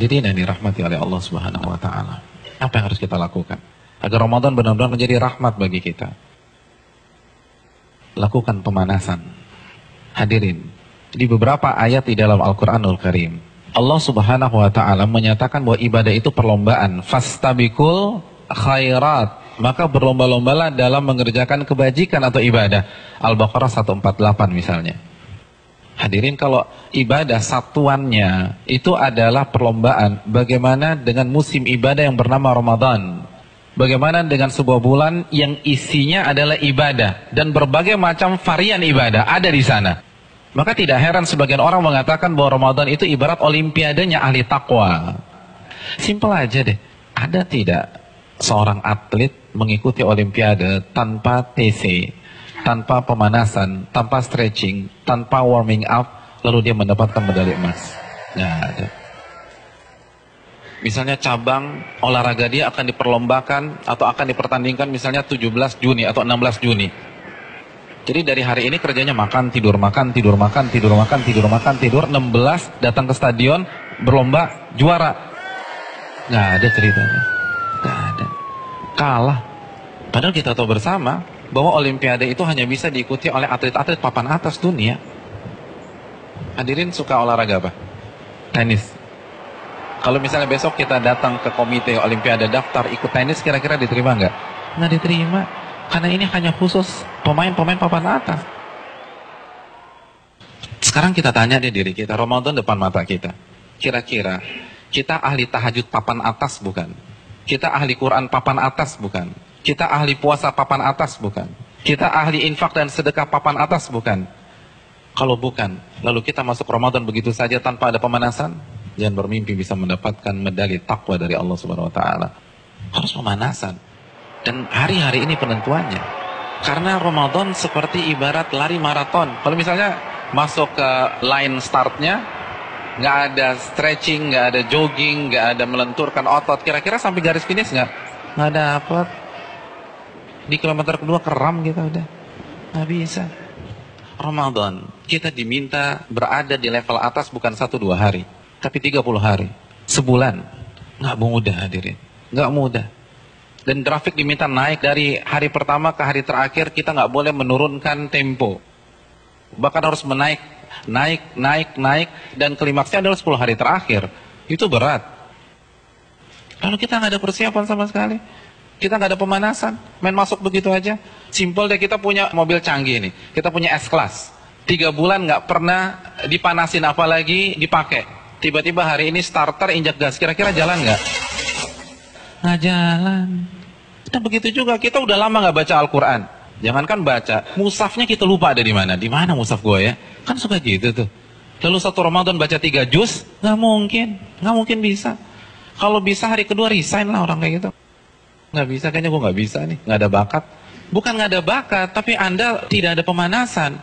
Hadirin yang dirahmati oleh Allah Subhanahu wa taala. Apa yang harus kita lakukan agar Ramadan benar-benar menjadi rahmat bagi kita? Lakukan pemanasan. Hadirin, di beberapa ayat di dalam Al-Qur'anul Karim, Allah Subhanahu wa taala menyatakan bahwa ibadah itu perlombaan. Fastabiqul khairat, maka berlomba-lombalah dalam mengerjakan kebajikan atau ibadah. Al-Baqarah 148 misalnya. Hadirin, kalau ibadah satuannya itu adalah perlombaan, bagaimana dengan musim ibadah yang bernama Ramadan? Bagaimana dengan sebuah bulan yang isinya adalah ibadah dan berbagai macam varian ibadah ada di sana? Maka tidak heran sebagian orang mengatakan bahwa Ramadan itu ibarat olimpiadanya ahli takwa. Simpel aja deh. Ada tidak seorang atlet mengikuti olimpiade tanpa TC, tanpa pemanasan, tanpa stretching, tanpa warming up, lalu dia mendapatkan medali emas? Nggak ada. Misalnya cabang olahraga dia akan diperlombakan atau akan dipertandingkan misalnya 17 Juni atau 16 Juni. Jadi dari hari ini kerjanya makan, tidur, makan, tidur, makan, tidur, makan, tidur, makan, tidur. 16 datang ke stadion, berlomba, juara. Nggak ada ceritanya. Nggak ada. Kalah. Padahal kita tahu bersama bahwa olimpiade itu hanya bisa diikuti oleh atlet-atlet papan atas dunia. Hadirin suka olahraga apa? Tenis. Kalau misalnya besok kita datang ke komite olimpiade daftar ikut tenis, kira-kira diterima nggak? Nggak diterima. Karena ini hanya khusus pemain-pemain papan atas. Sekarang kita tanya deh diri kita, Ramadan depan mata kita. Kira-kira kita ahli tahajud papan atas bukan? Kita ahli Quran papan atas bukan? Kita ahli puasa papan atas bukan? Kita ahli infak dan sedekah papan atas bukan? Kalau bukan, lalu kita masuk Ramadan begitu saja tanpa ada pemanasan? Jangan bermimpi bisa mendapatkan medali takwa dari Allah Subhanahu wa taala. Harus pemanasan. Dan hari-hari ini penentuannya. Karena Ramadan seperti ibarat lari maraton. Kalau misalnya masuk ke line startnya, nggak ada stretching, nggak ada jogging, nggak ada melenturkan otot, kira-kira sampai garis finish nggak dapat. Di kilometer kedua keram kita udah, nggak bisa. Ramadan kita diminta berada di level atas bukan 1-2 hari, tapi 30 hari, sebulan. Nggak mudah hadirin, nggak mudah. Dan grafik diminta naik dari hari pertama ke hari terakhir, kita nggak boleh menurunkan tempo. Bahkan harus naik, dan klimaksnya adalah 10 hari terakhir. Itu berat. Lalu kita nggak ada persiapan sama sekali. Kita nggak ada pemanasan, main masuk begitu aja. Simpel deh, kita punya mobil canggih nih, kita punya S-Class. 3 bulan nggak pernah dipanasin apalagi dipakai. Tiba-tiba hari ini starter injak gas, kira-kira jalan nggak? Nggak jalan. Nah begitu juga, kita udah lama nggak baca Al-Quran. Jangankan baca, mushafnya kita lupa ada di mana. Di mana mushaf gue ya? Kan suka gitu tuh. Lalu satu Ramadan baca 3 juz, nggak mungkin bisa. Kalau bisa hari kedua resign lah orang kayak gitu. Nggak bisa, kayaknya gue nggak bisa nih, nggak ada bakat. Bukan nggak ada bakat, tapi Anda tidak ada pemanasan.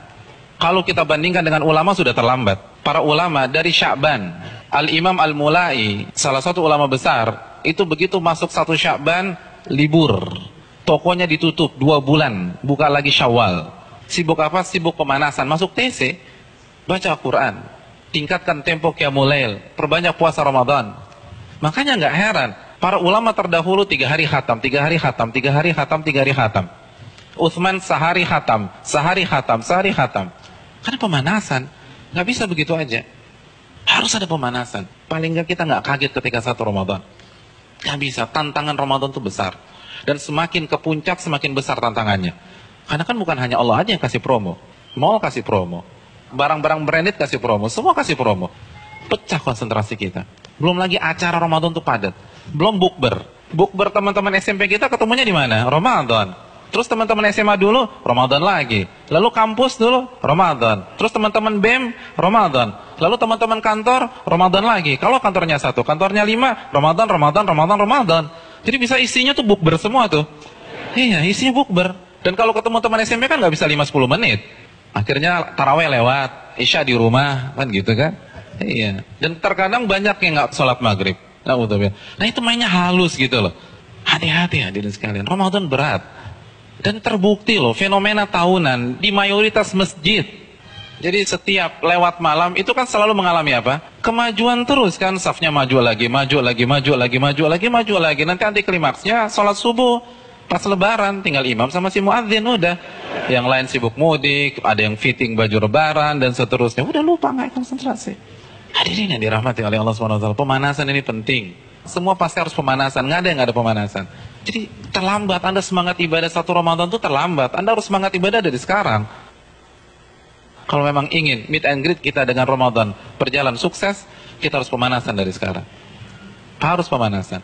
Kalau kita bandingkan dengan ulama sudah terlambat. Para ulama dari Sya'ban, Al-Imam Al-Mulai, salah satu ulama besar, itu begitu masuk 1 Sya'ban, libur. Tokonya ditutup 2 bulan, buka lagi Syawal. Sibuk apa? Sibuk pemanasan. Masuk TC, baca Al-Quran, tingkatkan tempo Qiyamul Lail, perbanyak puasa Ramadan. Makanya nggak heran, para ulama terdahulu 3 hari khatam, 3 hari khatam, 3 hari khatam, 3 hari khatam. Utsman sehari khatam, sehari khatam, sehari khatam. Karena pemanasan, nggak bisa begitu aja. Harus ada pemanasan. Paling nggak kita nggak kaget ketika 1 Ramadan. Nggak bisa, tantangan Ramadan itu besar. Dan semakin ke puncak, semakin besar tantangannya. Karena kan bukan hanya Allah aja yang kasih promo. Mall kasih promo. Barang-barang branded kasih promo. Semua kasih promo. Pecah konsentrasi kita. Belum lagi acara Ramadan itu padat. Belum bukber. Bukber teman-teman SMP kita ketemunya di mana? Ramadan. Terus teman-teman SMA dulu, Ramadan lagi. Lalu kampus dulu, Ramadan. Terus teman-teman BEM, Ramadan. Lalu teman-teman kantor, Ramadan lagi. Kalau kantornya 1, kantornya 5, Ramadan. Jadi bisa isinya tuh bukber semua tuh. Iya, isinya bukber. Dan kalau ketemu teman SMP kan nggak bisa 5-10 menit. Akhirnya taraweh lewat, isya di rumah, kan gitu kan. Iya. Dan terkadang banyak yang nggak sholat maghrib. Nah itu mainnya halus gitu loh. Hati-hati hadirin sekalian, Ramadan berat. Dan terbukti loh, fenomena tahunan di mayoritas masjid. Jadi setiap lewat malam itu kan selalu mengalami apa? Kemajuan terus kan, safnya maju lagi, maju lagi, maju lagi, maju lagi, maju lagi. Nanti anti klimaksnya sholat subuh pas lebaran, tinggal imam sama si muadzin udah. Yang lain sibuk mudik, ada yang fitting baju lebaran dan seterusnya. Udah lupa, nggak konsentrasi. Hadirin yang dirahmati oleh Allah SWT, pemanasan ini penting. Semua pasti harus pemanasan, nggak ada yang nggak ada pemanasan. Jadi terlambat, Anda semangat ibadah satu Ramadan itu terlambat. Anda harus semangat ibadah dari sekarang. Kalau memang ingin meet and greet kita dengan Ramadan berjalan sukses, kita harus pemanasan dari sekarang. Harus pemanasan.